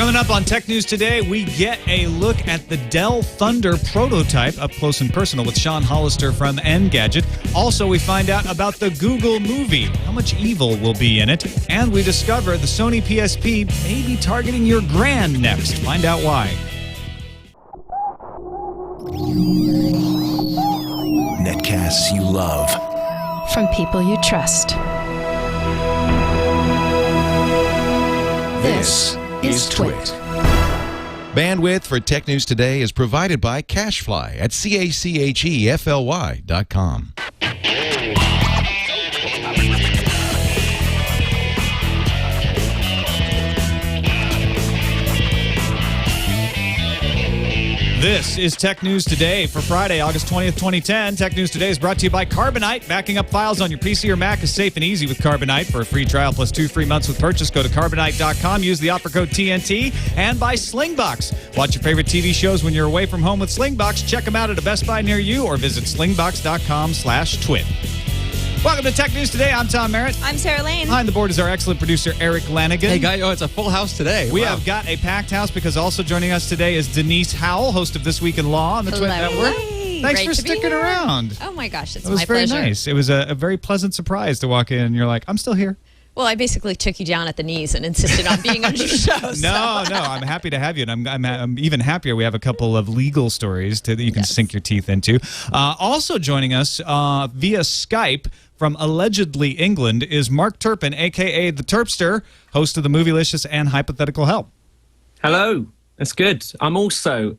Coming up on Tech News Today, we get a look at the Dell Thunder prototype up close and personal with Sean Hollister from Engadget. Also, we find out about the Google movie, how much evil will be in it, and we discover the Sony PSP may be targeting your gran next. Find out why. Netcasts you love. From people you trust. This is TWiT. Bandwidth for Tech News Today is provided by Cachefly at CACHEFLY.com. This is Tech News Today for Friday, August 20th, 2010. Tech News Today is brought to you by Carbonite. Backing up files on your PC or Mac is safe and easy with Carbonite. For a free trial plus 2 free months with purchase, go to Carbonite.com. Use the offer code TNT. And by Slingbox. Watch your favorite TV shows when you're away from home with Slingbox. Check them out at a Best Buy near you or visit slingbox.com/twit. Welcome to Tech News Today. I'm Tom Merritt. I'm Sarah Lane. Behind the board is our excellent producer, Erik Lanigan. Hey, guys. Oh, it's a full house today. We Wow. have got a packed house because also joining us today is Denise Howell, host of This Week in Law on the TWiT Network. Thanks for sticking around. Oh, my gosh. It's It was my very pleasure. nice. It was a very pleasant surprise to walk in and you're like, I'm still here. Well, I basically took you down at the knees and insisted on being on your show. No, I'm happy to have you, and I'm even happier we have a couple of legal stories that you can sink your teeth into. Also joining us via Skype from allegedly England is Mark Turpin, a.k.a. the Terpster, host of the Movielicious and Hypothetical Help. Hello. That's good. I'm also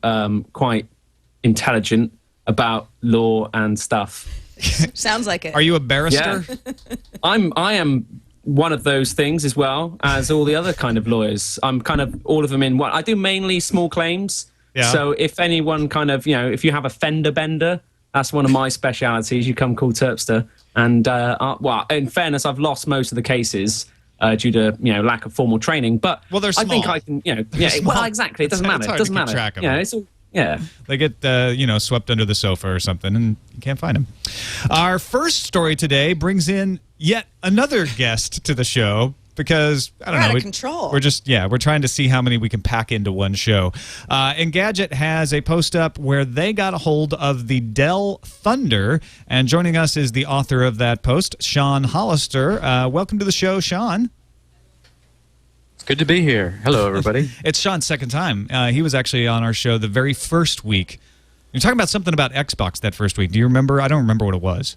quite intelligent about law and stuff. Sounds like it. Are you a barrister? Yeah. I am one of those things as well as all the other kind of lawyers. I'm kind of all of them in one. I do mainly small claims. Yeah. So if anyone kind of, if you have a fender bender, that's one of my specialities. You come call Terpster. And, well, in fairness, I've lost most of the cases due to, lack of formal training. But well, they're small. I think I can, well, exactly. It doesn't matter. It doesn't matter. Track of them. It's all, yeah. They get, swept under the sofa or something, and you can't find them. Our first story today brings in yet another guest to the show because, I don't know. Out of control. We're trying to see how many we can pack into one show. Engadget has a post up where they got a hold of the Dell Thunder, and joining us is the author of that post, Sean Hollister. Welcome to the show, Sean. It's good to be here. Hello, everybody. It's Sean's second time. He was actually on our show the very first week. You're talking about something about Xbox that first week. Do you remember? I don't remember what it was.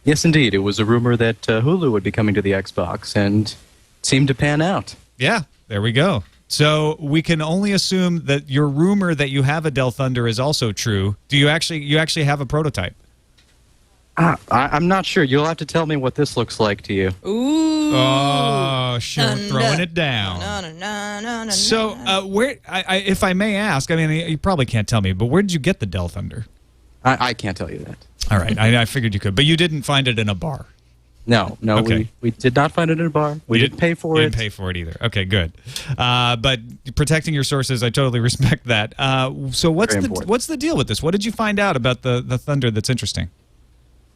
Yes, indeed. It was a rumor that Hulu would be coming to the Xbox, and it seemed to pan out. Yeah, there we go. So we can only assume that your rumor that you have a Dell Thunder is also true. Do you actually have a prototype? I'm not sure. You'll have to tell me what this looks like to you. Ooh. Oh, sure, throwing it down. No. So, where, if I may ask, I mean, you probably can't tell me, but where did you get the Dell Thunder? I can't tell you that. All right, I figured you could, but you didn't find it in a bar. No, Okay. we did not find it in a bar. We didn't pay for it. You didn't pay for it either. Okay, good. But protecting your sources, I totally respect that. So what's the deal with this? What did you find out about the Thunder that's interesting?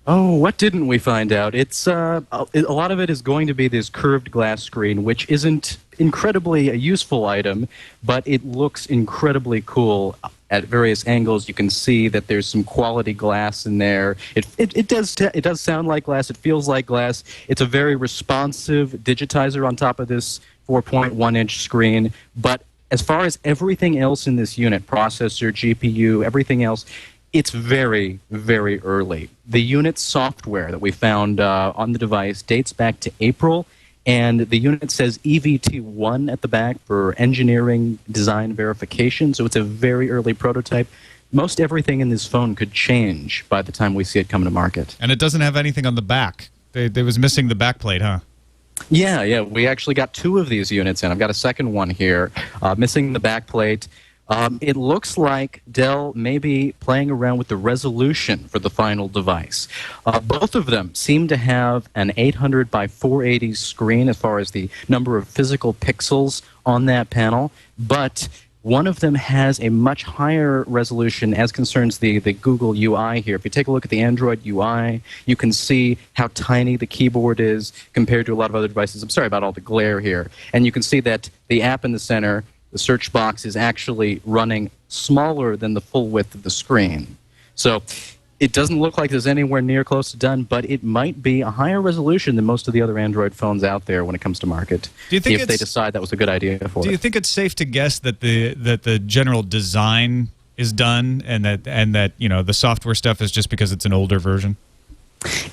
Oh, what didn't we find out? It's a lot of it is going to be this curved glass screen, which isn't incredibly a useful item, but it looks incredibly cool at various angles. You can see that there's some quality glass in there. It does sound like glass. It feels like glass. It's a very responsive digitizer on top of this 4.1-inch screen. But as far as everything else in this unit, processor, GPU, everything else, it's very, very early. The unit software that we found on the device dates back to April, and the unit says EVT1 at the back for engineering design verification, so it's a very early prototype. Most everything in this phone could change by the time we see it come to market. And it doesn't have anything on the back. They was missing the backplate, huh? Yeah, we actually got 2 of these units in. I've got a second one here, missing the backplate. It looks like Dell may be playing around with the resolution for the final device. Both of them seem to have an 800 by 480 screen as far as the number of physical pixels on that panel, but one of them has a much higher resolution as concerns the Google UI here. If you take a look at the Android UI, you can see how tiny the keyboard is compared to a lot of other devices. I'm sorry about all the glare here. And you can see that the app in the center the search box is actually running smaller than the full width of the screen. So it doesn't look like there's anywhere near close to done, but it might be a higher resolution than most of the other Android phones out there when it comes to market. Do you think if they decide that was a good idea for it. Do you think it's safe to guess that the general design is done and that the software stuff is just because it's an older version?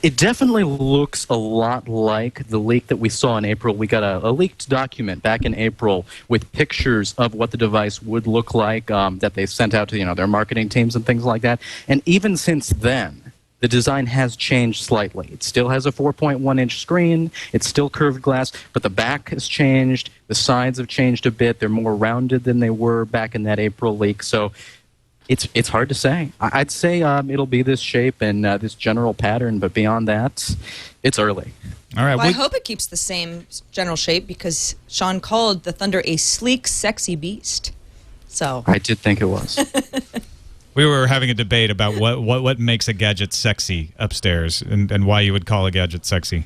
It definitely looks a lot like the leak that we saw in April. We got a leaked document back in April with pictures of what the device would look like that they sent out to their marketing teams and things like that. And even since then, the design has changed slightly. It still has a 4.1-inch screen. It's still curved glass, but the back has changed. The sides have changed a bit. They're more rounded than they were back in that April leak. So it's hard to say. I'd say it'll be this shape and this general pattern, but beyond that, it's early. All right. Well, I hope it keeps the same general shape because Sean called the Thunder a sleek, sexy beast. So I did think it was. We were having a debate about what makes a gadget sexy upstairs and why you would call a gadget sexy.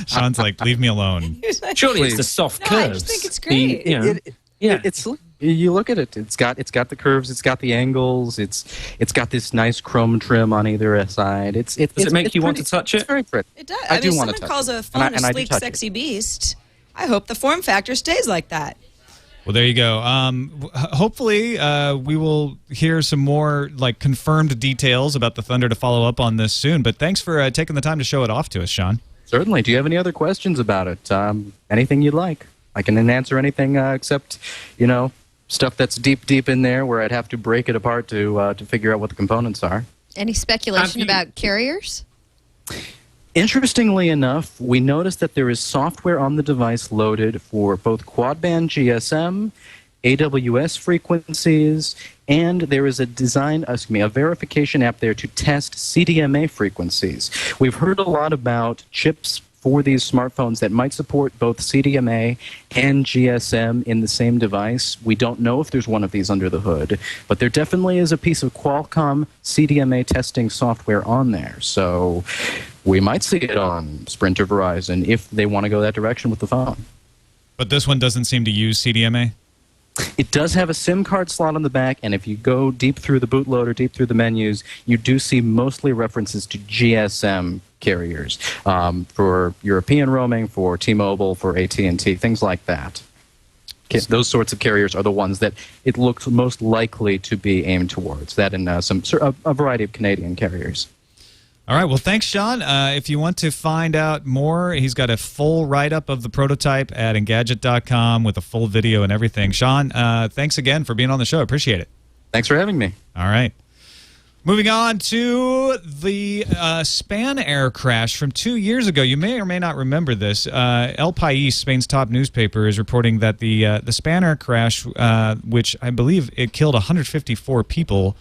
Sean's like, leave me alone. Surely it's the soft curves. I just think it's great. It's you look at it. It's got the curves. It's got the angles. It's got this nice chrome trim on either side. Does it make you want to touch it? It's very pretty. It does. I do want to touch it. touch Someone calls it. a phone And I a do sleek, touch sexy beast. I hope the form factor stays like that. Well, there you go. Hopefully, we will hear some more confirmed details about the Thunder to follow up on this soon. But thanks for taking the time to show it off to us, Sean. Certainly. Do you have any other questions about it? Anything you'd like? I can answer anything except, stuff that's deep in there where I'd have to break it apart to figure out what the components are. Any speculation about carriers? Interestingly enough, we noticed that there is software on the device loaded for both quad-band GSM, AWS frequencies, and there is a verification app there to test CDMA frequencies. We've heard a lot about chips for these smartphones that might support both CDMA and GSM in the same device. We don't know if there's one of these under the hood, but there definitely is a piece of Qualcomm CDMA testing software on there. So we might see it on Sprint or Verizon if they want to go that direction with the phone. But this one doesn't seem to use CDMA? It does have a SIM card slot on the back, and if you go deep through the bootloader, deep through the menus, you do see mostly references to GSM carriers for European roaming, for T-Mobile, for AT&T, things like that. Those sorts of carriers are the ones that it looks most likely to be aimed towards, that and a variety of Canadian carriers. All right. Well, thanks, Sean. If you want to find out more, he's got a full write-up of the prototype at Engadget.com with a full video and everything. Sean, thanks again for being on the show. Appreciate it. Thanks for having me. All right. Moving on to the Spanair crash from 2 years ago. You may or may not remember this. El País, Spain's top newspaper, is reporting that the Spanair crash, which I believe it killed 154 people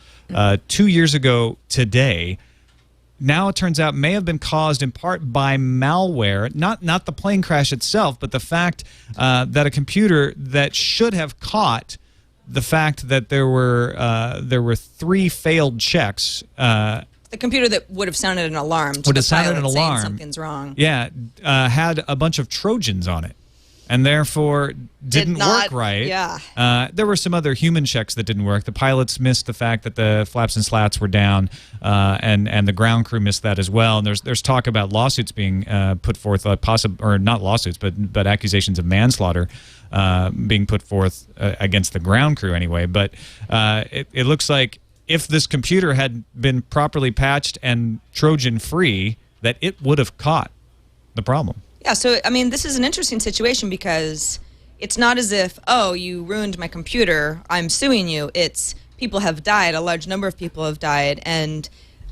2 years ago today, now it turns out may have been caused in part by malware, not the plane crash itself, but the fact that a computer that should have caught the fact that there were 3 failed checks. The computer that would have sounded an alarm. Would have sounded an alarm. Something's wrong. Yeah, had a bunch of Trojans on it, and therefore didn't work right. Yeah. There were some other human checks that didn't work. The pilots missed the fact that the flaps and slats were down, and the ground crew missed that as well. And there's talk about lawsuits being put forth, or not lawsuits, but accusations of manslaughter being put forth against the ground crew anyway. But it looks like if this computer had been properly patched and Trojan-free, that it would have caught the problem. Yeah, so, I mean, this is an interesting situation because it's not as if, oh, you ruined my computer, I'm suing you. It's people have died, a large number of people have died, and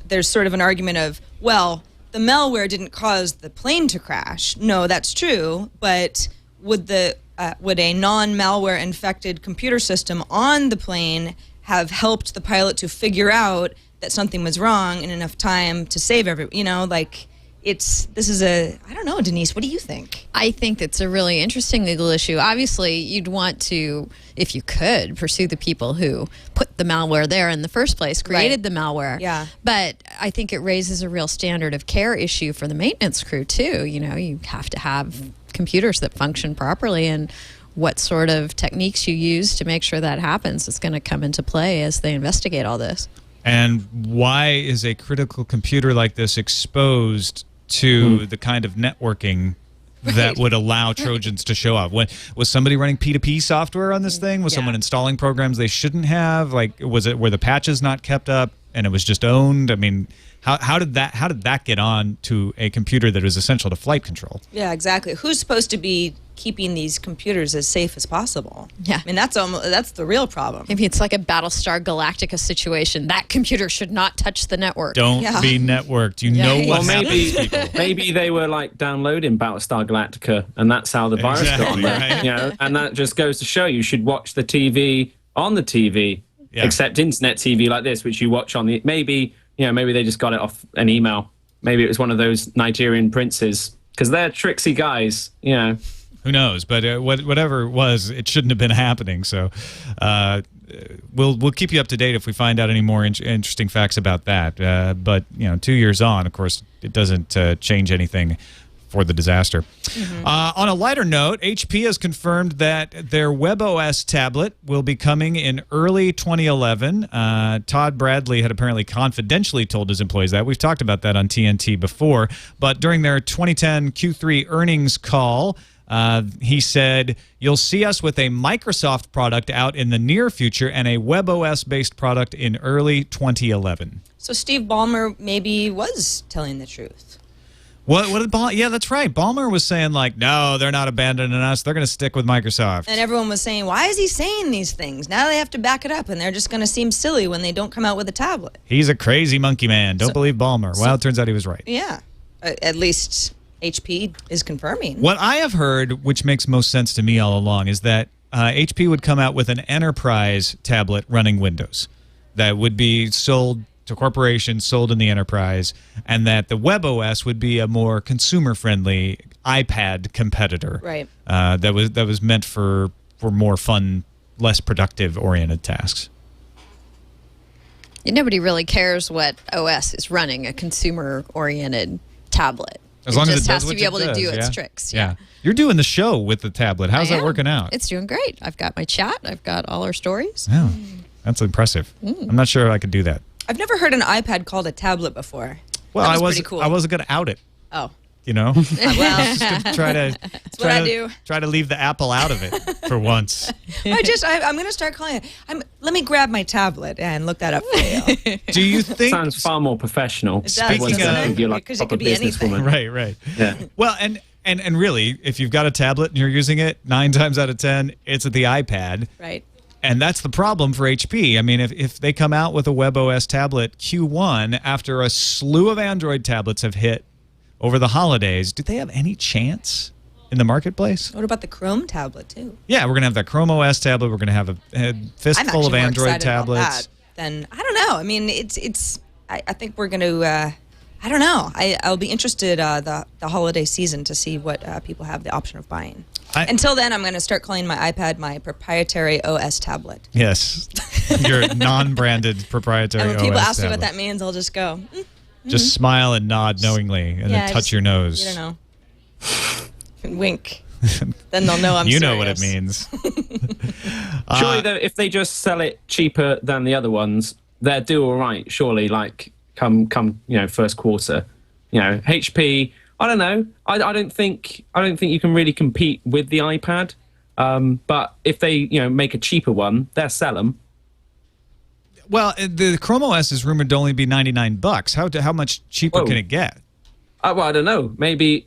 there's sort of an argument of, well, the malware didn't cause the plane to crash. No, that's true, but would a non-malware infected computer system on the plane have helped the pilot to figure out that something was wrong in enough time to save everyone? I don't know, Denise, what do you think? I think it's a really interesting legal issue. Obviously, you'd want to, if you could, pursue the people who put the malware there in the first place, created the malware. Yeah. But I think it raises a real standard of care issue for the maintenance crew, too. You have to have computers that function properly, and what sort of techniques you use to make sure that happens is going to come into play as they investigate all this. And why is a critical computer like this exposed to the kind of networking that would allow Trojans to show up? Was somebody running P2P software on this thing? Was someone installing programs they shouldn't have? Like, were the patches not kept up and it was just owned? I mean, how did that get on to a computer that is essential to flight control? Yeah, exactly. Who's supposed to be keeping these computers as safe as possible? Yeah. I mean, that's the real problem. Maybe it's like a Battlestar Galactica situation. That computer should not touch the network. Don't be networked. You know what happens, people. Maybe they were like downloading Battlestar Galactica, and that's how the virus got on there. Right. You know, and that just goes to show you should watch the TV on the TV, except internet TV like this, which you watch on the maybe they just got it off an email. Maybe it was one of those Nigerian princes, because they're tricksy guys. You know. Who knows? But whatever it was, it shouldn't have been happening. So we'll keep you up to date if we find out any more interesting facts about that. But 2 years on, of course, it doesn't change anything for the disaster. On a lighter note, HP has confirmed that their WebOS tablet will be coming in early 2011. Todd Bradley had apparently confidentially told his employees that. We've talked about that on TNT before. But during their 2010 Q3 earnings call, he said, "You'll see us with a Microsoft product out in the near future and a WebOS-based product in early 2011. So Steve Ballmer maybe was telling the truth. What did Ballmer? Yeah, that's right. Ballmer was saying, like, no, they're not abandoning us. They're going to stick with Microsoft. And everyone was saying, why is he saying these things? Now they have to back it up, and they're just going to seem silly when they don't come out with a tablet. He's a crazy monkey man. Don't believe Ballmer. Well, it turns out he was right. Yeah. At least HP is confirming. What I have heard, which makes most sense to me all along, is that HP would come out with an enterprise tablet running Windows that would be sold to corporations, sold in the enterprise, and that the WebOS would be a more consumer-friendly iPad competitor. Right. That was meant for more fun, less productive-oriented tasks. Nobody really cares what OS is running a consumer-oriented tablet. As long as it just does has what to be it able to does, do its yeah? tricks. Yeah. You're doing the show with the tablet. How's that working out? It's doing great. I've got my chat. I've got all our stories. Yeah, that's impressive. I'm not sure I could do that. I've never heard an iPad called a tablet before. Well, that was pretty cool. I wasn't going to out it. Oh. You know? Well, just to try to leave the Apple out of it for once. I'm going to start calling it. Let me grab my tablet and look that up for you. Do you think sounds far more professional? It does, doesn't it? Like Because it could be anything. Right. Yeah. Well, and really, if you've got a tablet and you're using it 9 times out of 10, it's at the iPad. Right. And that's the problem for HP. I mean, if they come out with a WebOS tablet Q1 after a slew of Android tablets have hit over the holidays, do they have any chance in the marketplace? What about the Chrome tablet, too? Yeah, we're going to have that Chrome OS tablet. We're going to have a fistful of Android tablets. Then I don't know. I mean, I think we're going to. I don't know. I'll be interested the holiday season to see what people have the option of buying. Until then, I'm going to start calling my iPad my proprietary OS tablet. Yes, your non-branded proprietary OS And when people ask me tablet. what that means, I'll just go. Just smile and nod knowingly, and then touch your nose. You don't know. Wink. Then they'll know I'm You serious. know what it means. Surely, though, if they just sell it cheaper than the other ones, they'll do all right. Surely, like come first quarter, HP. I don't know. I don't think you can really compete with the iPad. But if they make a cheaper one, they'll sell them. Well, the Chrome OS is rumored to only be $99. How much cheaper can it get? Well, I don't know. Maybe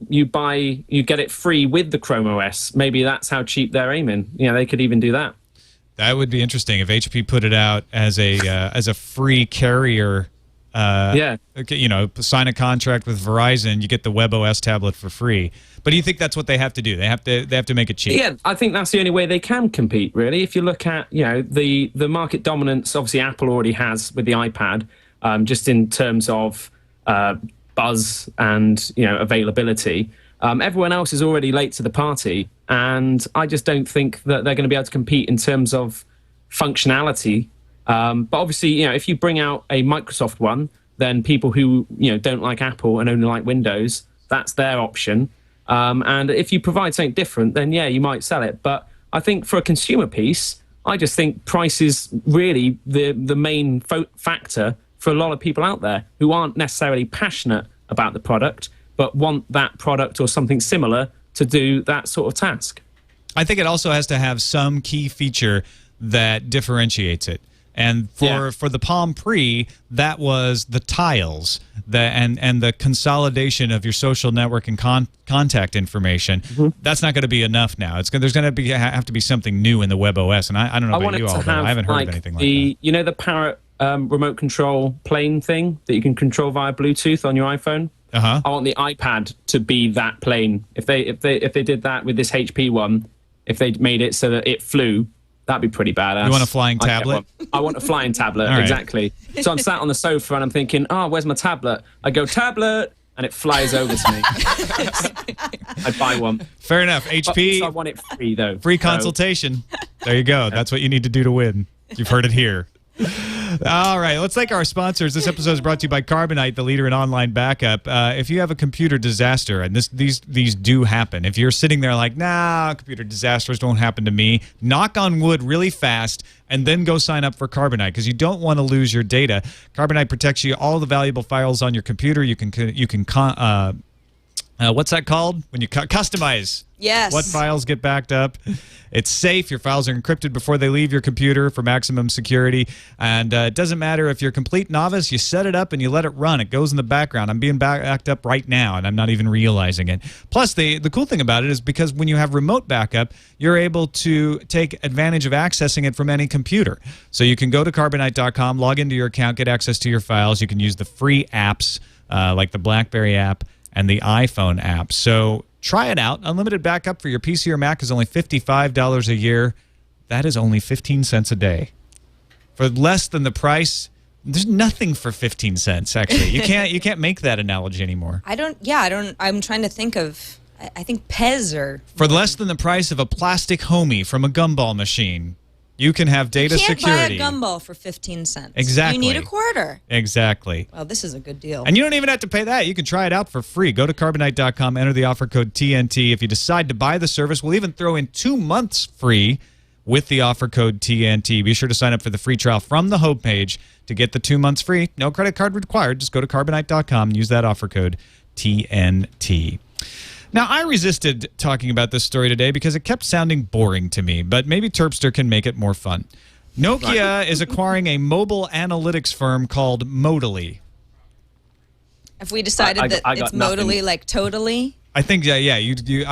you get it free with the Chrome OS. Maybe that's how cheap they're aiming. They could even do that. That would be interesting if HP put it out as a free carrier. Sign a contract with Verizon, you get the WebOS tablet for free. But do you think that's what they have to do? They have to make it cheap. Yeah, I think that's the only way they can compete, really. If you look at the market dominance, obviously Apple already has with the iPad, just in terms of buzz and availability. Everyone else is already late to the party, and I just don't think that they're going to be able to compete in terms of functionality. But obviously, if you bring out a Microsoft one, then people who don't like Apple and only like Windows, that's their option. And if you provide something different, then yeah, you might sell it. But I think for a consumer piece, I just think price is really the main factor for a lot of people out there who aren't necessarily passionate about the product, but want that product or something similar to do that sort of task. I think it also has to have some key feature that differentiates it. And for the Palm Pre, that was the tiles and the consolidation of your social network and contact information. That's not going to be enough now. There's going to have to be something new in the WebOS. And I don't know about you all, but I haven't heard of anything like that. You know the Parrot remote control plane thing that you can control via Bluetooth on your iPhone? I want the iPad to be that plane. If they did that with this HP one, if they made it so that it flew, that'd be pretty badass. You want a flying tablet? I want a flying tablet, right. Exactly. So I'm sat on the sofa and I'm thinking, where's my tablet? I go, tablet, and it flies over to me. I'd buy one. Fair enough. HP. I want it free, though. Free consultation. There you go. That's what you need to do to win. You've heard it here. All right, let's thank our sponsors. This episode is brought to you by Carbonite, the leader in online backup. If you have a computer disaster, and these do happen, if you're sitting there like, nah, computer disasters don't happen to me, knock on wood really fast, and then go sign up for Carbonite because you don't want to lose your data. Carbonite protects you all the valuable files on your computer. You can what's that called? When you customize. Yes. What files get backed up. It's safe. Your files are encrypted before they leave your computer for maximum security. And it doesn't matter if you're a complete novice. You set it up and you let it run. It goes in the background. I'm being backed up right now, and I'm not even realizing it. Plus, the cool thing about it is because when you have remote backup, you're able to take advantage of accessing it from any computer. So you can go to Carbonite.com, log into your account, get access to your files. You can use the free apps like the BlackBerry app and the iPhone app. So try it out. Unlimited backup for your PC or Mac is only $55 a year. That is only 15 cents a day. For less than the price, there's nothing for 15 cents, actually. You can't make that analogy anymore. I'm trying to think of, I think Pez or... For less than the price of a plastic homie from a gumball machine, you can have data security. You can't buy a gumball for 15 cents. Exactly. You need a quarter. Exactly. Well, this is a good deal. And you don't even have to pay that. You can try it out for free. Go to Carbonite.com, enter the offer code TNT. If you decide to buy the service, we'll even throw in 2 months free with the offer code TNT. Be sure to sign up for the free trial from the homepage to get the 2 months free. No credit card required. Just go to Carbonite.com and use that offer code TNT. Now, I resisted talking about this story today because it kept sounding boring to me, but maybe Terpster can make it more fun. Nokia is acquiring a mobile analytics firm called Modally. Have we decided that it's Modally, like totally? I think, yeah,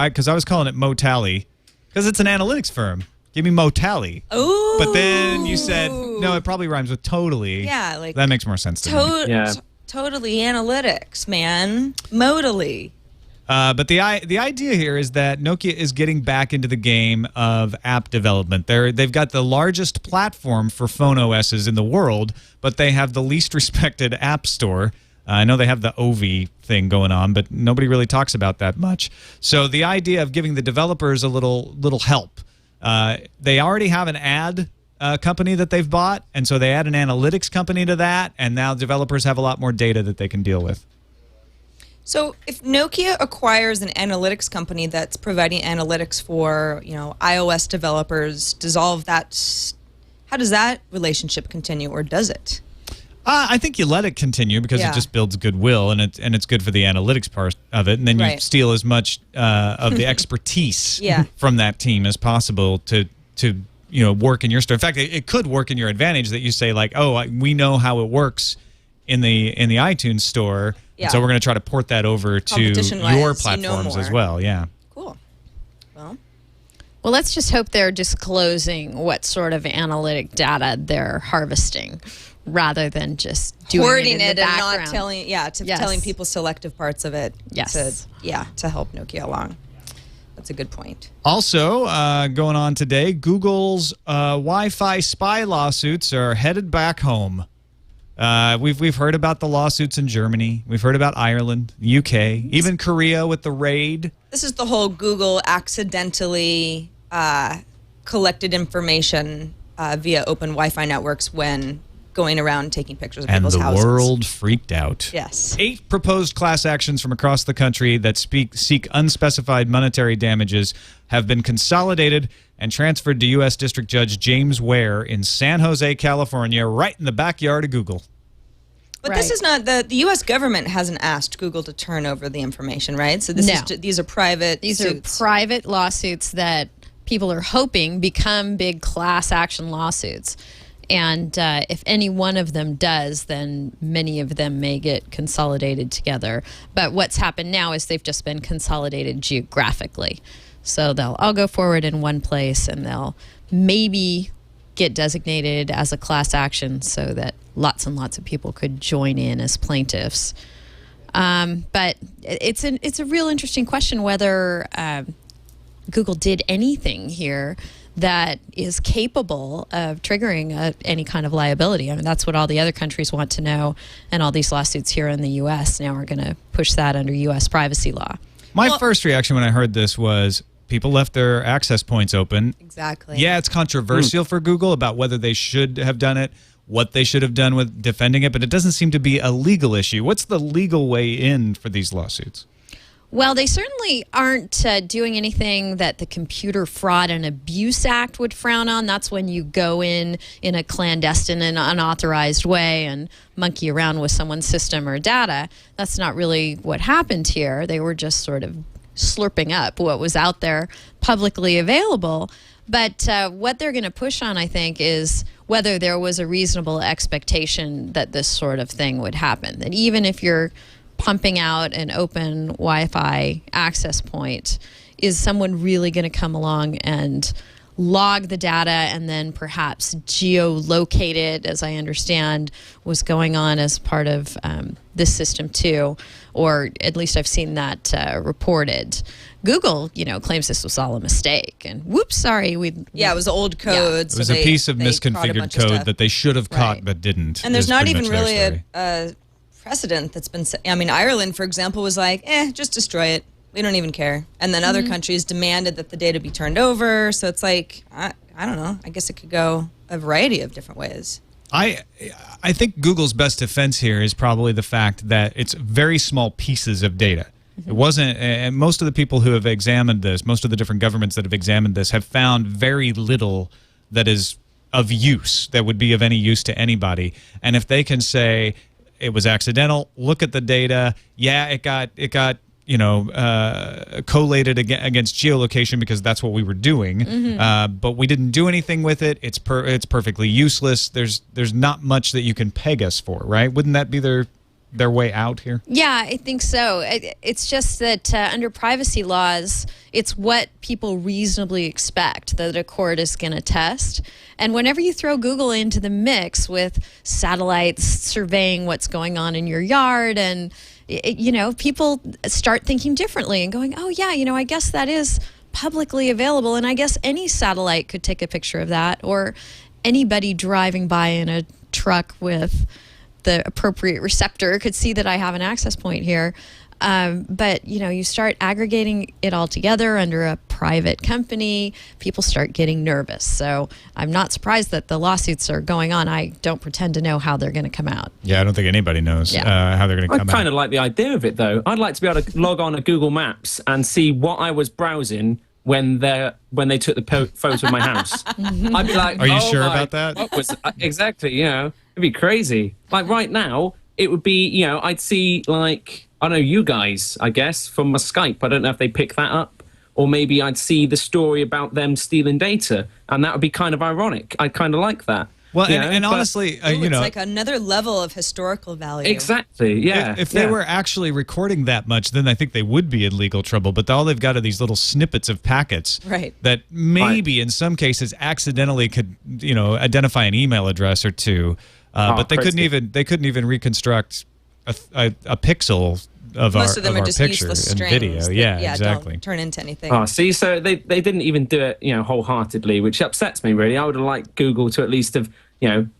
because I was calling it Motally because it's an analytics firm. Give me Motally. Oh. But then you said, no, it probably rhymes with totally. Yeah, like that makes more sense to me. Yeah. Totally analytics, man. Modally. But the idea here is that Nokia is getting back into the game of app development. They've got the largest platform for phone OSs in the world, but they have the least respected app store. I know they have the OV thing going on, but nobody really talks about that much. So the idea of giving the developers a little help. They already have an ad company that they've bought, and so they add an analytics company to that, and now developers have a lot more data that they can deal with. So if Nokia acquires an analytics company that's providing analytics for, iOS developers, how does that relationship continue, or does it? I think you let it continue because it just builds goodwill, and it's good for the analytics part of it, and then you steal as much of the expertise from that team as possible to work in your store. In fact, it could work in your advantage that you say like, we know how it works in the iTunes store. Yeah. So we're going to try to port that over to your platforms as well. Yeah. Cool. Well, let's just hope they're disclosing what sort of analytic data they're harvesting, rather than just doing it in the background. And not telling people selective parts of it. Yes. To help Nokia along. That's a good point. Also, going on today, Google's Wi-Fi spy lawsuits are headed back home. We've heard about the lawsuits in Germany. We've heard about Ireland, UK, even Korea with the raid. This is the whole Google accidentally collected information via open Wi-Fi networks when going around taking pictures of And people's the houses. world freaked out. Yes. 8 proposed class actions from across the country that seek unspecified monetary damages have been consolidated and transferred to U.S. District Judge James Ware in San Jose, California, right in the backyard of Google. But this is not the U.S. government hasn't asked Google to turn over the information, right? So these are private suits. Are private lawsuits that people are hoping become big class action lawsuits. And if any one of them does, then many of them may get consolidated together. But what's happened now is they've just been consolidated geographically. So they'll all go forward in one place, and they'll maybe get designated as a class action so that lots and lots of people could join in as plaintiffs. But it's a real interesting question whether Google did anything here that is capable of triggering any kind of liability. I mean, that's what all the other countries want to know, and all these lawsuits here in the U.S. now are going to push that under U.S. privacy law. My first reaction when I heard this was people left their access points open. Exactly. Yeah, it's controversial for Google about whether they should have done it, what they should have done with defending it, but it doesn't seem to be a legal issue. What's the legal way in for these lawsuits? Well, they certainly aren't doing anything that the Computer Fraud and Abuse Act would frown on. That's when you go in a clandestine and unauthorized way and monkey around with someone's system or data. That's not really what happened here. They were just sort of slurping up what was out there publicly available. But what they're going to push on, I think, is whether there was a reasonable expectation that this sort of thing would happen. That even if you're pumping out an open Wi-Fi access point, is someone really going to come along and log the data and then perhaps geolocate it, as I understand was going on as part of this system too, or at least I've seen that reported. Google, claims this was all a mistake, and whoops, sorry, it was old code. It was a piece of misconfigured code that they should have caught but didn't. And there's not even really a precedent that's been set. I mean, Ireland, for example, was like, just destroy it. We don't even care. And then other countries demanded that the data be turned over. So it's like, I don't know. I guess it could go a variety of different ways. I think Google's best defense here is probably the fact that it's very small pieces of data. It wasn't, and most of the people who have examined this, most of the different governments that have examined this have found very little that is of use, that would be of any use to anybody. And if they can say it was accidental, look at the data, it got collated against geolocation because that's what we were doing, but we didn't do anything with it. It's perfectly useless. There's not much that you can peg us for, right? Wouldn't that be their way out here? Yeah, I think so. It's just that under privacy laws, it's what people reasonably expect that a court is going to test. And whenever you throw Google into the mix with satellites surveying what's going on in your yard, and people start thinking differently and going, oh yeah, I guess that is publicly available, and I guess any satellite could take a picture of that, or anybody driving by in a truck with the appropriate receptor could see that I have an access point here. But you start aggregating it all together under a private company, people start getting nervous. So I'm not surprised that the lawsuits are going on. I don't pretend to know how they're going to come out. Yeah, I don't think anybody knows how they're going to come out. I kind of like the idea of it, though. I'd like to be able to log on to Google Maps and see what I was browsing when they took the photo of my house. I'd be like, are you sure about that? What was exactly, it'd be crazy. Like right now, it would be, I'd see like, I don't know, you guys, I guess, from my Skype. I don't know if they pick that up. Or maybe I'd see the story about them stealing data. And that would be kind of ironic. I kind of like that. Well, and honestly, it's like another level of historical value. Exactly, yeah. If they were actually recording that much, then I think they would be in legal trouble. But all they've got are these little snippets of packets that maybe in some cases accidentally could, identify an email address or two. But they couldn't even reconstruct a pixel of Most of them our are just picture useless and strings video. that, Exactly. Don't turn into anything. Oh, see, so they didn't even do it, wholeheartedly, which upsets me, really. I would have liked Google to at least have,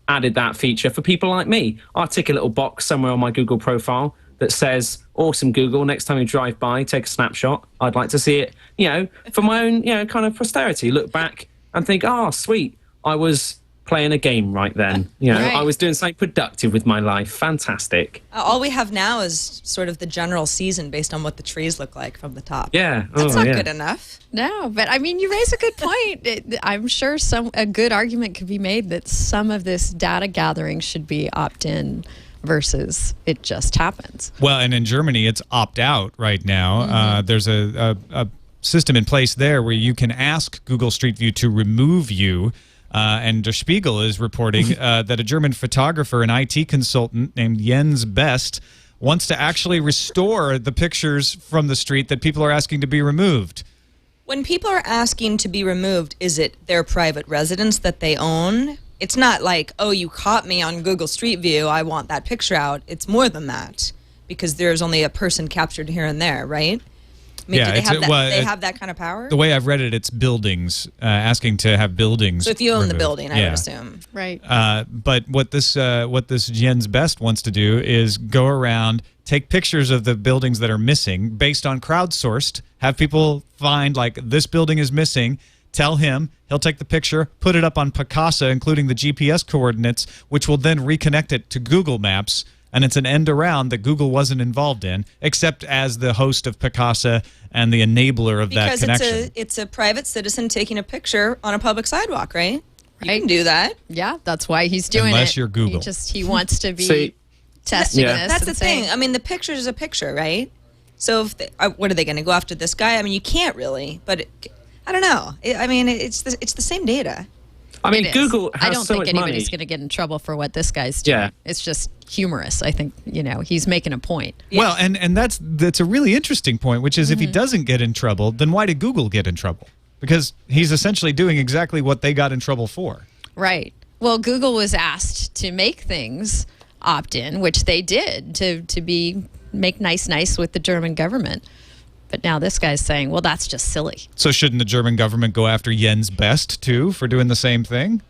added that feature for people like me. I'll tick a little box somewhere on my Google profile that says, awesome, Google, next time you drive by, take a snapshot. I'd like to see it, for my own, kind of posterity. Look back and think, oh, sweet, I was playing a game right then. You know, Right. I was doing something productive with my life. Fantastic. All we have now is sort of the general season based on what the trees look like from the top. Yeah. That's oh, not yeah. good enough. No, but I mean, you raise a good point. I'm sure a good argument could be made that some of this data gathering should be opt-in versus it just happens. Well, and in Germany, it's opt-out right now. There's a system in place there where you can ask Google Street View to remove you. And Der Spiegel is reporting that a German photographer and IT consultant named Jens Best wants to actually restore the pictures from the street that people are asking to be removed. When people are asking to be removed, is it their private residence that they own? It's not like, oh, you caught me on Google Street View, I want that picture out. It's more than that, because there's only a person captured here and there, right? I mean, Yeah, do it's- they have that kind of power? The way I've read it, it's buildings, asking to have buildings So if you own the removed. building, I Yeah. would assume. Right. But what this Jens Best wants to do is go around, take pictures of the buildings that are missing based on crowdsourced, have people find, like, this building is missing, tell him, he'll take the picture, put it up on Picasa, including the GPS coordinates, which will then reconnect it to Google Maps. And it's an end around that Google wasn't involved in, except as the host of Picasa and the enabler of that connection. Because it's a private citizen taking a picture on a public sidewalk, right? You Right. can do that. Yeah, that's why he's doing it. Unless you're Google. He wants to be See, testing Yeah. this. That's the and saying, thing. I mean, the picture is a picture, right? So if what are they going to go after this guy? I mean, you can't really, but I don't know. It's the same data. I mean, It is. Google has I don't so think much anybody's money. going to get in trouble for what this guy's doing. Yeah. It's just humorous. I think, he's making a point. Well, and that's a really interesting point, which is if he doesn't get in trouble, then why did Google get in trouble? Because he's essentially doing exactly what they got in trouble for. Right. Well, Google was asked to make things opt-in, which they did to make nice with the German government. But now this guy's saying, well, that's just silly. So shouldn't the German government go after Jens Best, too, for doing the same thing?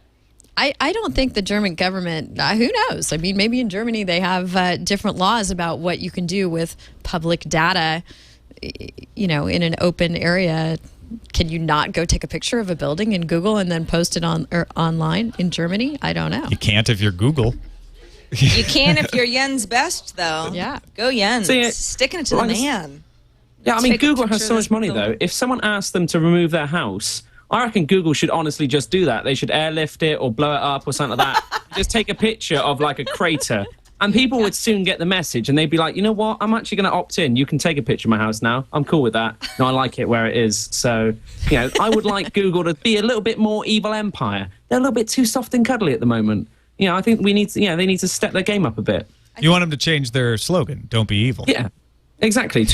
I don't think the German government, who knows? I mean, maybe in Germany they have different laws about what you can do with public data, in an open area. Can you not go take a picture of a building in Google and then post it online in Germany? I don't know. You can't if you're Google. You can if you're Jens Best, though. Yeah. Go Jens. See, Sticking it to the like- man. Yeah, I mean, Take a Google picture has of so this much money, building. though. If someone asked them to remove their house, I reckon Google should honestly just do that. They should airlift it or blow it up or something like that. Just take a picture of, like, a crater. And people would soon get the message, and they'd be like, you know what? I'm actually going to opt in. You can take a picture of my house now. I'm cool with that. No, I like it where it is. So, I would like Google to be a little bit more evil empire. They're a little bit too soft and cuddly at the moment. I think they need to step their game up a bit. You want them to change their slogan, don't be evil. Yeah, exactly.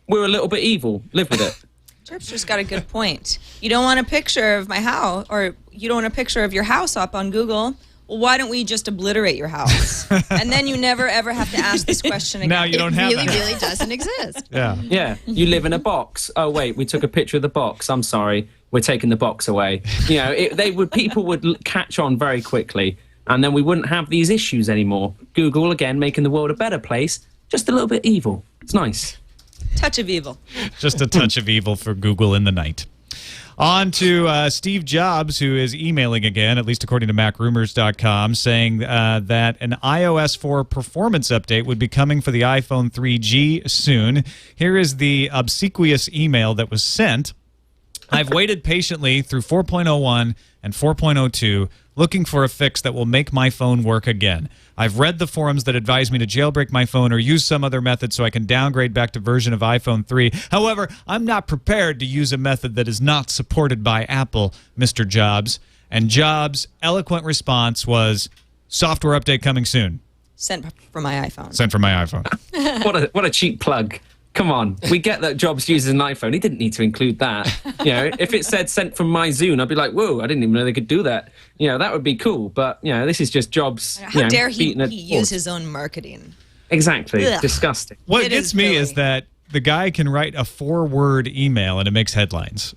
We're a little bit evil. Live with it. Chirp's just got a good point. You don't want a picture of my house, or you don't want a picture of your house up on Google. Well, why don't we just obliterate your house? And then you never, ever have to ask this question again. Now you don't have really, that. really doesn't exist. Yeah. Yeah, you live in a box. Oh wait, we took a picture of the box. I'm sorry, we're taking the box away. People would catch on very quickly, and then we wouldn't have these issues anymore. Google again, making the world a better place, just a little bit evil. It's nice. Touch of evil. Just a touch of evil for Google in the night. On to Steve Jobs, who is emailing again, at least according to MacRumors.com, saying that an iOS 4 performance update would be coming for the iPhone 3G soon. Here is the obsequious email that was sent. I've waited patiently through 4.01 and 4.02, looking for a fix that will make my phone work again. I've read the forums that advise me to jailbreak my phone or use some other method so I can downgrade back to version of iPhone 3. However, I'm not prepared to use a method that is not supported by Apple, Mr. Jobs. And Jobs' eloquent response was, software update coming soon. Sent from my iPhone. Sent from my iPhone. What a cheap plug. Come on, we get that Jobs uses an iPhone. He didn't need to include that. If it said sent from my Zune, I'd be like, whoa, I didn't even know they could do that. That would be cool. But, this is just Jobs. How dare he beating a use horse. his own marketing? Exactly. Ugh. Disgusting. What It gets is me really. is that the guy can write a 4-word email and it makes headlines.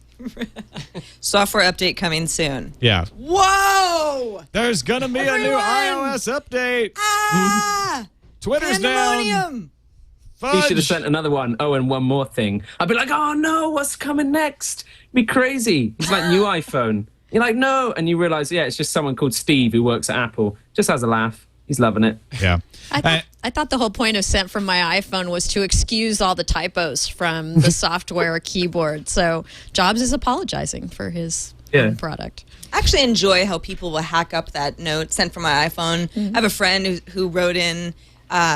Software update coming soon. Yeah. Whoa! There's going to be a new Everyone! iOS update. Ah! Twitter's down. Pandemonium! He should have Fudge. sent another one. Oh, and one more thing. I'd be like, oh no, what's coming next? It'd be crazy. It's like new iPhone. You're like, no. And you realize, yeah, it's just someone called Steve who works at Apple. Just has a laugh. He's loving it. Yeah. I thought the whole point of Sent from my iPhone was to excuse all the typos from the software keyboard. So Jobs is apologizing for his product. I actually enjoy how people will hack up that note sent from my iPhone. I have a friend who wrote in,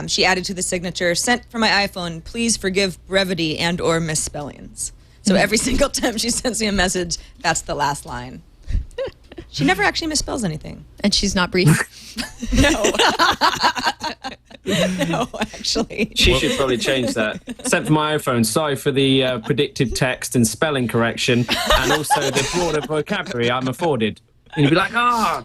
she added to the signature, sent from my iPhone, please forgive brevity and or misspellings. So every single time she sends me a message, that's the last line. She never actually misspells anything. And she's not brief. No. No, actually. She should probably change that. Sent from my iPhone. Sorry for the predictive text and spelling correction, and also the broader vocabulary I'm afforded. And you'd be like,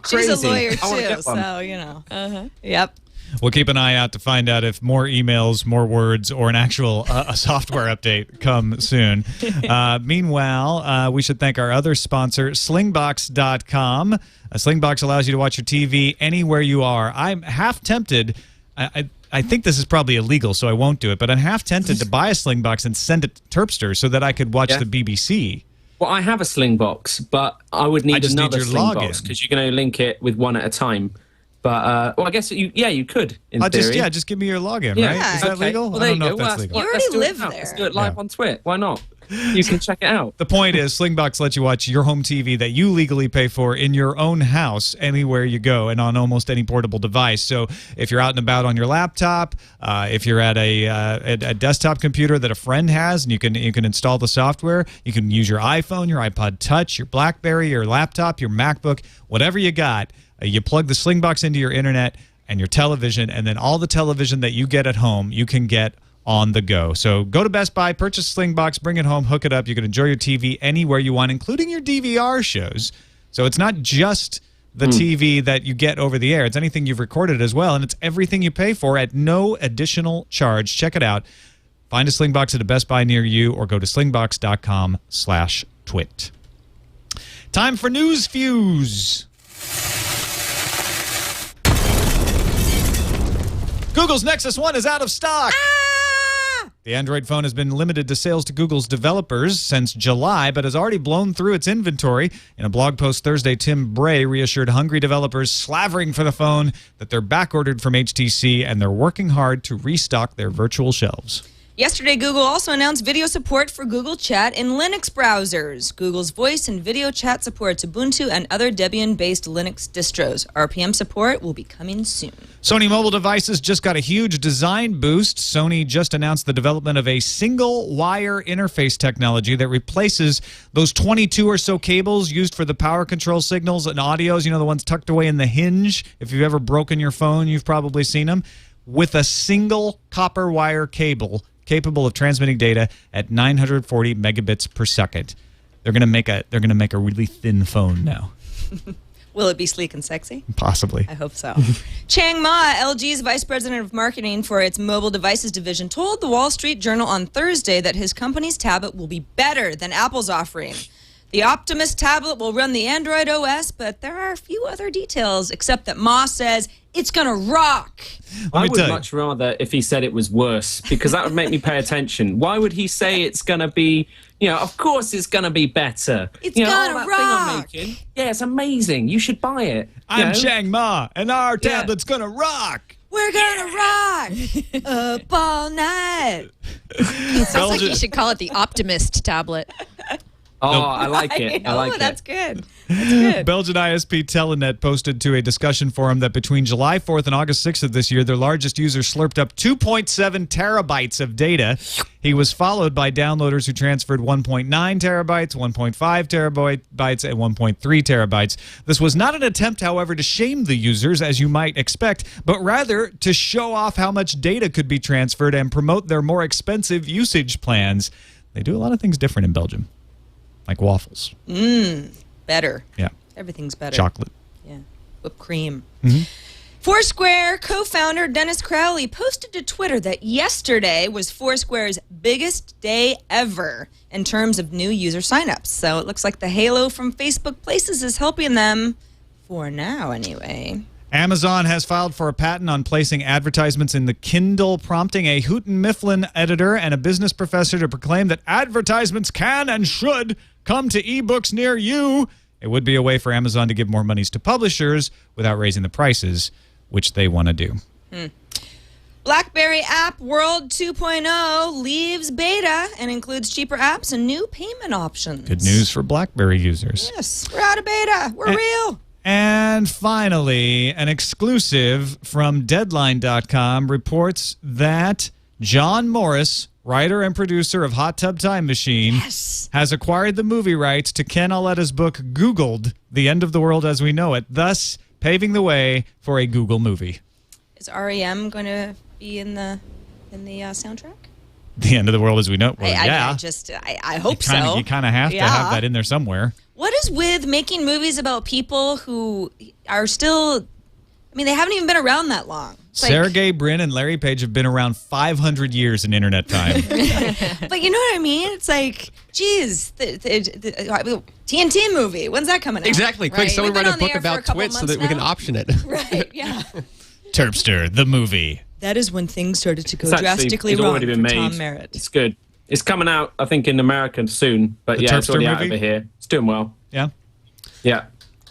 crazy. She's a lawyer I wanna too, get one. so you know. Yep. We'll keep an eye out to find out if more emails, more words, or an actual a software update come soon. Meanwhile, we should thank our other sponsor, Slingbox.com. Slingbox allows you to watch your TV anywhere you are. I'm half tempted. I think this is probably illegal, so I won't do it, but I'm half tempted to buy a Slingbox and send it to Terpster so that I could watch the BBC. Well, I have a Slingbox, but I would need just another need your Slingbox login. because you can only link it with one at a time. But well, I guess you could. In theory. Just give me your login, Yeah. right? Is that Okay. legal? Well, I there don't know you if go. that's Well, legal. You already let's do it live now. there. Let's do it live on TWiT. Why not? You can check it out. The point is, Slingbox lets you watch your home TV that you legally pay for in your own house anywhere you go and on almost any portable device. So if you're out and about on your laptop, if you're at a desktop computer that a friend has, and you can install the software, you can use your iPhone, your iPod Touch, your BlackBerry, your laptop, your MacBook, whatever you got. You plug the Slingbox into your internet and your television, and then all the television that you get at home, you can get on the go. So go to Best Buy, purchase Slingbox, bring it home, hook it up. You can enjoy your TV anywhere you want, including your DVR shows. So it's not just the TV that you get over the air. It's anything you've recorded as well, and it's everything you pay for at no additional charge. Check it out. Find a Slingbox at a Best Buy near you or go to slingbox.com/twit. Time for News Fuse. Google's Nexus 1 is out of stock. The Android phone has been limited to sales to Google's developers since July, but has already blown through its inventory. In a blog post Thursday, Tim Bray reassured hungry developers slavering for the phone that they're backordered from HTC and they're working hard to restock their virtual shelves. Yesterday, Google also announced video support for Google Chat in Linux browsers. Google's voice and video chat supports Ubuntu and other Debian-based Linux distros. RPM support will be coming soon. Sony mobile devices just got a huge design boost. Sony just announced the development of a single-wire interface technology that replaces those 22 or so cables used for the power control signals and audios, you know, the ones tucked away in the hinge. If you've ever broken your phone, you've probably seen them. With a single copper wire cable capable of transmitting data at 940 megabits per second. They're going to make a really thin phone now. Will it be sleek and sexy? Possibly. I hope so. Chang Ma, LG's vice president of marketing for its mobile devices division, told the Wall Street Journal on Thursday that his company's tablet will be better than Apple's offering. The Optimus tablet will run the Android OS, but there are a few other details, except that Ma says it's going to rock. I would much rather if he said it was worse, because that would make me pay attention. Why would he say it's going to be, of course it's going to be better. It's going to that rock. Thing I'm making, yeah, it's amazing. You should buy it. I'm Chang Ma, and our tablet's going to rock. We're going to rock up all night. Sounds like you should call it the Optimist tablet. Oh, I like it. I like that's it. good. That's good. Belgian ISP Telenet posted to a discussion forum that between July 4th and August 6th of this year, their largest user slurped up 2.7 terabytes of data. He was followed by downloaders who transferred 1.9 terabytes, 1.5 terabytes, and 1.3 terabytes. This was not an attempt, however, to shame the users, as you might expect, but rather to show off how much data could be transferred and promote their more expensive usage plans. They do a lot of things different in Belgium. Like waffles. Better. Yeah. Everything's better. Chocolate. Yeah. Whipped cream. Foursquare co-founder Dennis Crowley posted to Twitter that yesterday was Foursquare's biggest day ever in terms of new user signups. So it looks like the halo from Facebook Places is helping them, for now anyway. Amazon has filed for a patent on placing advertisements in the Kindle, prompting a Houghton Mifflin editor and a business professor to proclaim that advertisements can and should come to ebooks near you. It would be a way for Amazon to give more monies to publishers without raising the prices, which they want to do. BlackBerry App World 2.0 leaves beta and includes cheaper apps and new payment options. Good news for BlackBerry users. Yes, we're out of beta. We're real. And finally, an exclusive from Deadline.com reports that John Morris, writer and producer of Hot Tub Time Machine, has acquired the movie rights to Ken Auletta's book Googled, The End of the World as We Know It, thus paving the way for a Google movie. Is REM going to be in the soundtrack? The End of the World as We Know It. Well, yeah. I hope so. You kind of have to have that in there somewhere. What is with making movies about people who are still, I mean, they haven't even been around that long. Sergey Brin and Larry Page have been around 500 years in internet time. But you know what I mean? It's like, geez, the TNT movie, when's that coming out? Exactly. Quick, someone write a book about TWiT so that we can option it. Right, yeah. Terpster, the movie. That is when things started to go It's drastically wrong already been for made. Tom Merritt. It's good. It's coming out, I think, in America soon. But The yeah, it's Turpster already out movie? over here. It's doing well. Yeah. Yeah.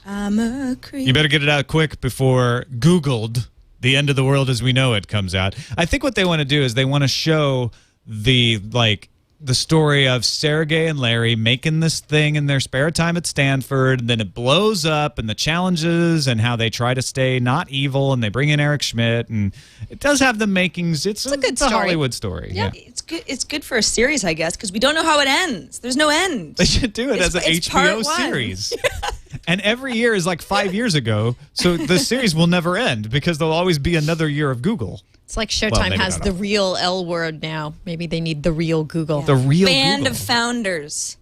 I'm a creep. You better get it out quick before Googled, The End of the World as We Know It comes out. I think what they want to do is they want to show the story of Sergey and Larry making this thing in their spare time at Stanford, and then it blows up, and the challenges and how they try to stay not evil, and they bring in Eric Schmidt, and it does have the makings. It's a good story. Hollywood story. Yeah, it's good. It's good for a series, I guess, because we don't know how it ends. There's no end. They should do it as an it's HBO part one. series. And every year is like 5 years ago, so the series will never end because there'll always be another year of Google. It's like Showtime maybe has not the all. real L word now. Maybe they need the real Google. The real Band Google. of Founders.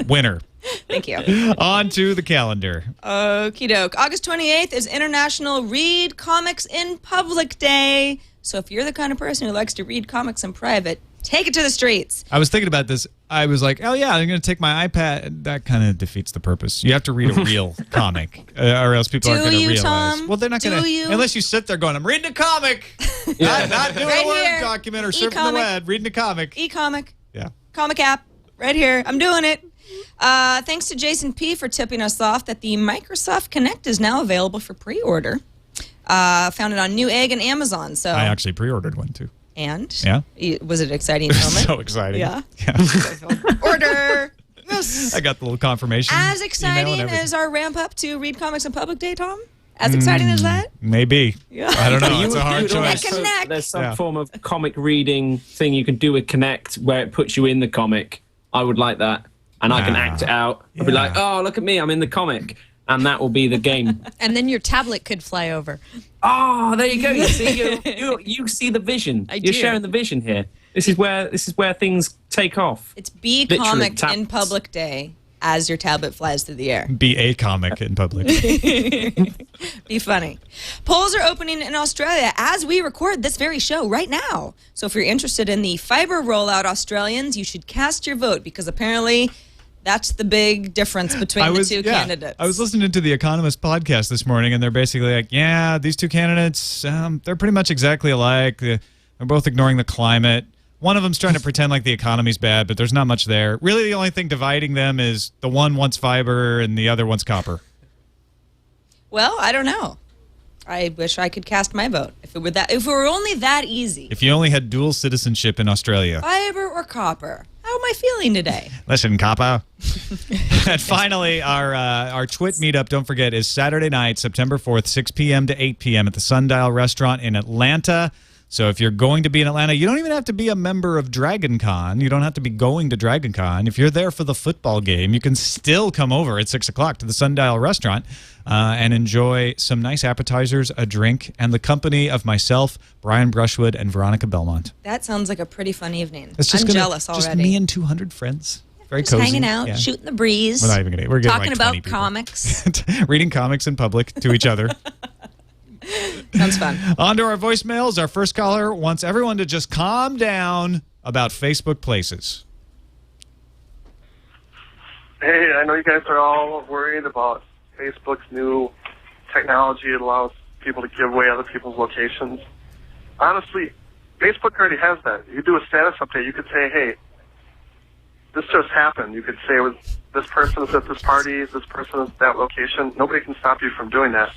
Winner. Thank you. On to the calendar. Okie doke. August 28th is International Read Comics in Public Day. So if you're the kind of person who likes to read comics in private, take it to the streets. I was thinking about this. I was like, oh, yeah, I'm going to take my iPad. That kind of defeats the purpose. You have to read a real comic, or else people aren't going to realize. Tom? Well, they're not going to. Unless you sit there going, I'm reading a comic. Not doing Right a Word here. document or surfing the E-comic. web, reading a comic. E-comic. Yeah. Comic app. Right here. I'm doing it. Thanks to Jason P. for tipping us off that the Microsoft Kinect is now available for pre-order. Found it on Newegg and Amazon. So I actually pre-ordered one, too. And? Yeah. Was it an exciting moment? So exciting. Yeah. Yeah. Order. Yes. I got the little confirmation. As email exciting and everything. as our ramp up to Read Comics in Public Day, Tom? As exciting as that? Maybe. Yeah. I don't know. It's a hard You would choice. also- Connect. There's some Yeah. form of comic reading thing you can do with Connect where it puts you in the comic. I would like that. And I can act it out. I'll be like, oh, look at me. I'm in the comic. And that will be the game. And then your tablet could fly over. Oh, there you go. You see, you see the vision. I You're do. sharing the vision here. This is where things take off. It's Be Literally, Comic in tablets. Public Day as your tablet flies through the air. Be a comic in public. Be funny. Polls are opening in Australia as we record this very show right now. So if you're interested in the fiber rollout, Australians, you should cast your vote because apparently that's the big difference between the two candidates. I was listening to the Economist podcast this morning, and they're basically like, yeah, these two candidates, they're pretty much exactly alike. They're both ignoring the climate. One of them's trying to pretend like the economy's bad, but there's not much there. Really, the only thing dividing them is the one wants fiber and the other wants copper. Well, I don't know. I wish I could cast my vote if it were only that easy. If you only had dual citizenship in Australia. Fiber or copper? How am I feeling today? Listen, copper. And finally, our TWiT meetup, don't forget, is Saturday night, September 4th, 6 p.m. to 8 p.m. at the Sundial Restaurant in Atlanta. So if you're going to be in Atlanta, you don't even have to be a member of Dragon Con. You don't have to be going to Dragon Con. If you're there for the football game, you can still come over at 6 o'clock to the Sundial Restaurant and enjoy some nice appetizers, a drink, and the company of myself, Brian Brushwood, and Veronica Belmont. That sounds like a pretty fun evening. It's just I'm jealous already. Just me and 200 friends. Very Just cozy. hanging out, Yeah. shooting the breeze. We're not even gonna. We're getting talking like 20 about people. comics. Reading comics in public to each other. Sounds fun. On to our voicemails. Our first caller wants everyone to just calm down about Facebook Places. Hey, I know you guys are all worried about Facebook's new technology. It allows people to give away other people's locations. Honestly, Facebook already has that. You do a status update. You could say, hey, this just happened. You could say, this person is at this party, this person is at that location. Nobody can stop you from doing that.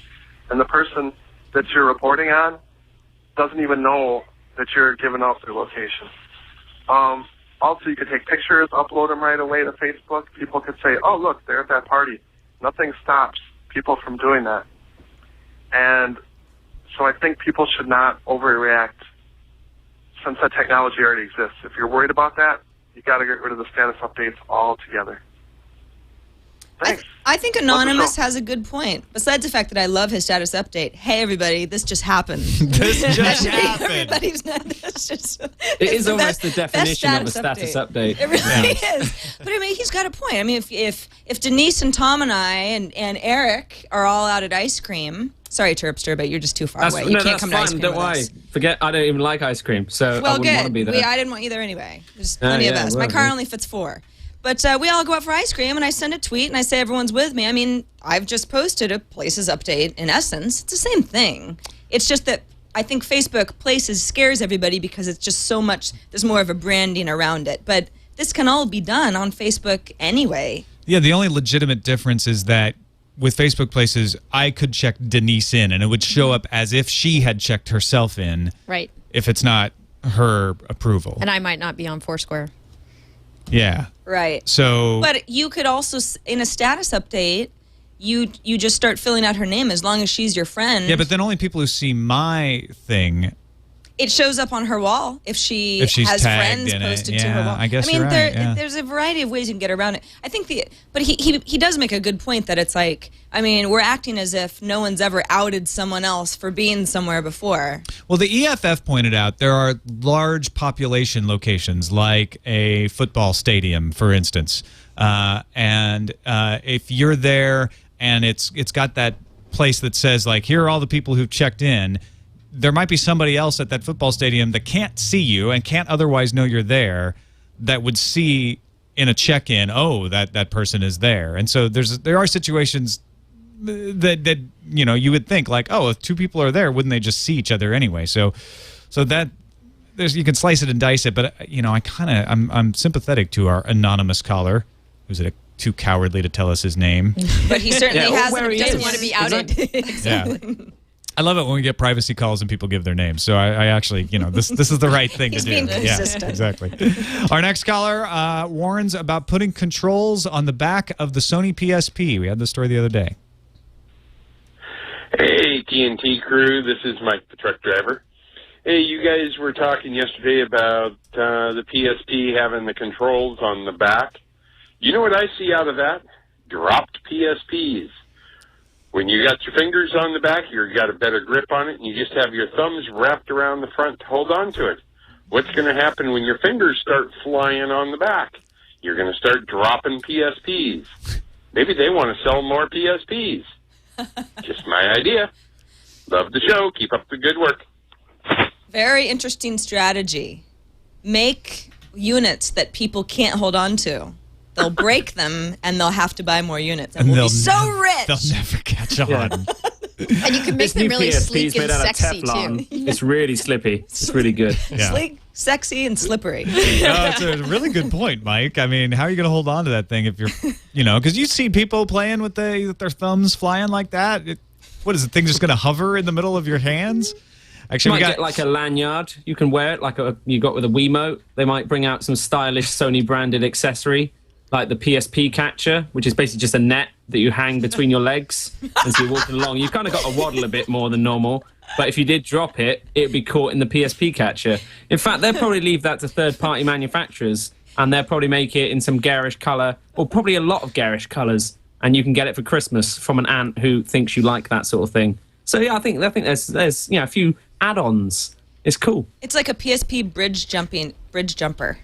And the person that you're reporting on doesn't even know that you're giving out their location. Also, you could take pictures, upload them right away to Facebook. People could say, oh, look, they're at that party. Nothing stops people from doing that. And so I think people should not overreact since that technology already exists. If you're worried about that, you got to get rid of the status updates altogether. Thanks. I think Anonymous has a good point. Besides the fact that I love his status update. Hey, everybody, this just happened. This just happened. Everybody's this just. It is almost the definition of a status update. It really is. But I mean, he's got a point. I mean, if Denise and Tom and I and Erik are all out at ice cream. Sorry, Terpster, but you're just too far away. You can't come to ice cream. Don't worry. Forget. I don't even like ice cream, so I wouldn't want to be there. I didn't want you there anyway. There's plenty of us. My car only fits 4. But we all go out for ice cream, and I send a tweet, and I say everyone's with me. I mean, I've just posted a Places update. In essence, it's the same thing. It's just that I think Facebook Places scares everybody because it's just so much, there's more of a branding around it. But this can all be done on Facebook anyway. Yeah, the only legitimate difference is that with Facebook Places, I could check Denise in, and it would show up as if she had checked herself in. Right. If it's not her approval. And I might not be on Foursquare. Yeah. Right. So. But you could also, in a status update, you just start filling out her name as long as she's your friend. Yeah, but then only people who see my thing. It shows up on her wall if she's has friends posted to her wall. I guess you're right. There's a variety of ways you can get around it. I think but he does make a good point that it's like, I mean, we're acting as if no one's ever outed someone else for being somewhere before. Well, the EFF pointed out there are large population locations like a football stadium, for instance, and if you're there and it's got that place that says like, here are all the people who've checked in. There might be somebody else at that football stadium that can't see you and can't otherwise know you're there that would see in a check-in, oh, that person is there. And so there are situations that you would think like, oh, if 2 people are there, wouldn't they just see each other anyway? So that you can slice it and dice it, but I'm sympathetic to our anonymous caller who's too cowardly to tell us his name. But he certainly doesn't want to be outed. Exactly. Yeah. I love it when we get privacy calls and people give their names. So I actually, this is the right thing to do. He's being consistent. Yeah, exactly. Our next caller warns about putting controls on the back of the Sony PSP. We had this story the other day. Hey, TNT crew. This is Mike, the truck driver. Hey, you guys were talking yesterday about the PSP having the controls on the back. You know what I see out of that? Dropped PSPs. When you got your fingers on the back, you got a better grip on it, and you just have your thumbs wrapped around the front to hold on to it. What's going to happen when your fingers start flying on the back? You're going to start dropping PSPs. Maybe they want to sell more PSPs. Just my idea. Love the show. Keep up the good work. Very interesting strategy. Make units that people can't hold on to. They'll break them, and they'll have to buy more units. And we'll be so rich. They'll never catch on. And you can make them really sleek and sexy, too. It's really slippy. It's really good. Yeah. Sleek, sexy, and slippery. It's a really good point, Mike. I mean, how are you going to hold on to that thing if you're, because you see people playing with their thumbs flying like that. What is the thing just going to hover in the middle of your hands? Actually, you might get like a lanyard. You can wear it like you got with a Wiimote. They might bring out some stylish Sony branded accessory, like the PSP catcher, which is basically just a net that you hang between your legs. And so you're walking along. You've kind of got to waddle a bit more than normal. But if you did drop it, it would be caught in the PSP catcher. In fact, they'll probably leave that to third-party manufacturers, and they'll probably make it in some garish colour, or probably a lot of garish colours, and you can get it for Christmas from an aunt who thinks you like that sort of thing. So yeah, I think there's a few add-ons. It's cool. It's like a PSP bridge jumper.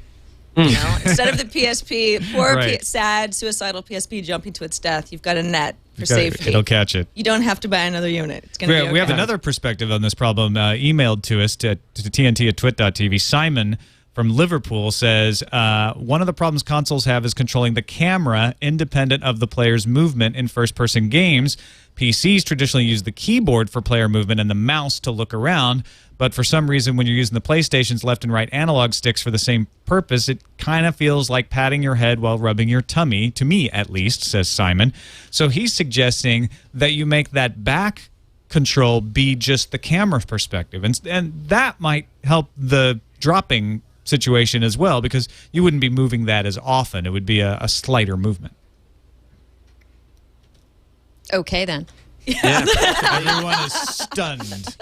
Instead of the PSP, poor sad suicidal PSP jumping to its death, you've got a net for safety. It'll catch it. You don't have to buy another unit. It's going to be okay. We have another perspective on this problem emailed to us to TNT@twit.tv. Simon from Liverpool says, one of the problems consoles have is controlling the camera independent of the player's movement in first-person games. PCs traditionally use the keyboard for player movement and the mouse to look around, but for some reason when you're using the PlayStation's left and right analog sticks for the same purpose, it kind of feels like patting your head while rubbing your tummy, to me at least, says Simon. So he's suggesting that you make that back control be just the camera perspective, and that might help the dropping situation as well, because you wouldn't be moving that as often. It would be a slighter movement. Okay, then. Yeah. Everyone is stunned.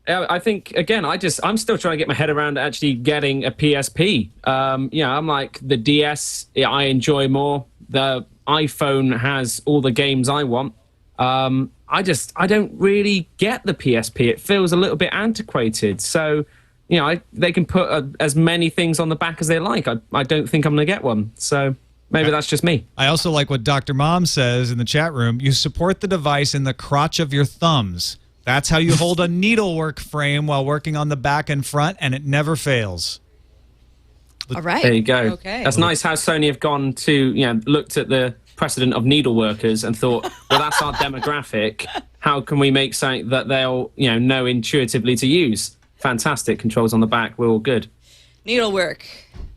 I think, again, I'm still trying to get my head around actually getting a PSP. I'm like, the DS, I enjoy more. The iPhone has all the games I want. I don't really get the PSP. It feels a little bit antiquated. So, they can put as many things on the back as they like. I don't think I'm going to get one. So maybe that's just me. I also like what Dr. Mom says in the chat room. You support the device in the crotch of your thumbs. That's how you hold a needlework frame while working on the back and front, and it never fails. All right. There you go. Okay. That's nice how Sony have gone to, looked at the precedent of needleworkers and thought, well, that's our demographic. How can we make something that they'll, know intuitively to use? Fantastic. Controls on the back. We're all good. Needlework.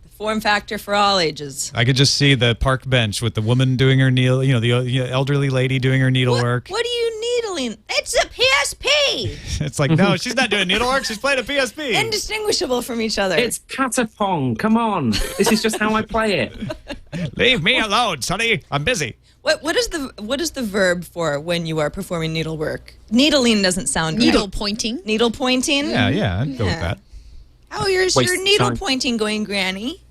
The form factor for all ages. I could just see the park bench with the woman doing her the elderly lady doing her needlework. What are you needling? It's a PSP! It's like, no, she's not doing needlework. She's playing a PSP. Indistinguishable from each other. It's catapong. Come on. This is just how I play it. Leave me alone, Sonny. I'm busy. What is the verb for when you are performing needlework? Needling doesn't sound right. Needle pointing. Needle pointing? Yeah, I'd go with that. How is your needle pointing going, Granny?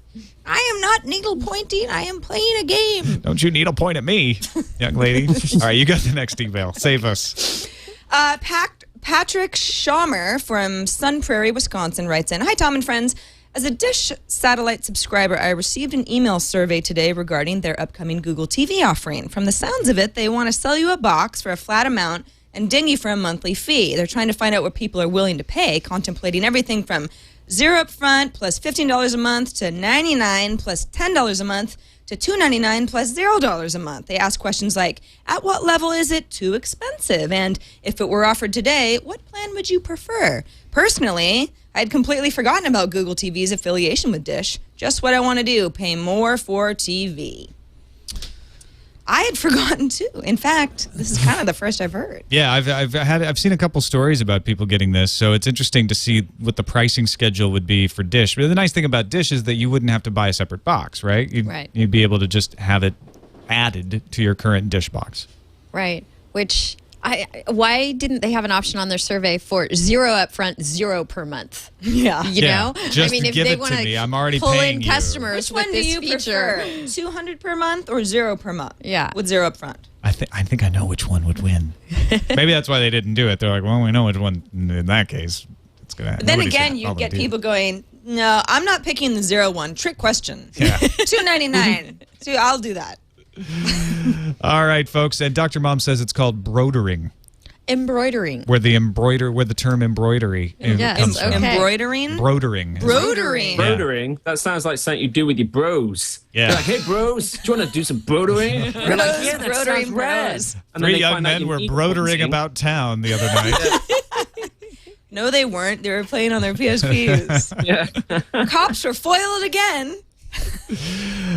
I am not needle pointing. I am playing a game. Don't you needle point at me, young lady. All right, you got the next email. Save us. Patrick Schaumer from Sun Prairie, Wisconsin writes in, Hi, Tom and friends. As a Dish satellite subscriber, I received an email survey today regarding their upcoming Google TV offering. From the sounds of it, they want to sell you a box for a flat amount and ding you for a monthly fee. They're trying to find out what people are willing to pay, contemplating everything from $0 up front plus $15 a month to $99 plus $10 a month to $299 plus $0 a month. They ask questions like, at what level is it too expensive? And if it were offered today, what plan would you prefer? Personally, I had completely forgotten about Google TV's affiliation with Dish. Just what I want to do, pay more for TV. I had forgotten too. In fact, this is kind of the first I've heard. Yeah, I've seen a couple stories about people getting this, so it's interesting to see what the pricing schedule would be for Dish. But the nice thing about Dish is that you wouldn't have to buy a separate box, right? You'd be able to just have it added to your current Dish box. Right. Which why didn't they have an option on their survey for $0 up front, $0 per month? Yeah. You know? Just if give they it want to me. I'm already pull paying in you. customers Which one with do this you feature. prefer? $200 per month or $0 per month? Yeah. With $0 up front. I think I know which one would win. Maybe that's why they didn't do it. They're like, well, we know which one in that case. It's gonna. But then again, you get people going, no, I'm not picking the 0 one. Trick question. Yeah. $299. So I'll do that. All right, folks. And Dr. Mom says it's called brodering. Embroidering. Where the term embroidery comes from. Embroidering? Brodering. Brodering? That sounds like something you do with your bros. Yeah. You're like, hey, bros, do you want to do some brodering? You're like, yeah, that sounds rad. And 3 young men were brodering about town the other night. No, they weren't. They were playing on their PSPs. Yeah. Cops were foiled again.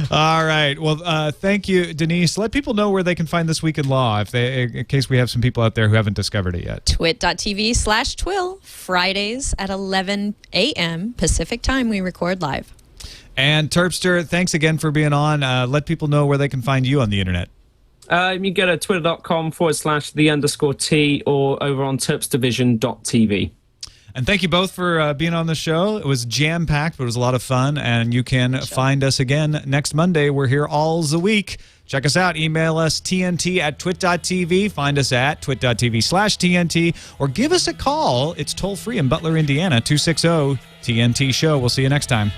All right. Well, thank you, Denise. Let people know where they can find This Week in Law in case we have some people out there who haven't discovered it yet. TWiT.tv/Twill. Fridays at 11 a.m. Pacific time we record live. And Terpster, thanks again for being on. Let people know where they can find you on the internet. You go to twitter.com/the_T or over on terpsdivision.tv. And thank you both for being on the show. It was jam-packed, but it was a lot of fun. And you can find us again next Monday. We're here all the week. Check us out. Email us tnt@twit.tv. Find us at twit.tv/TNT. Or give us a call. It's toll-free in Butler, Indiana, 260-TNT-SHOW. We'll see you next time.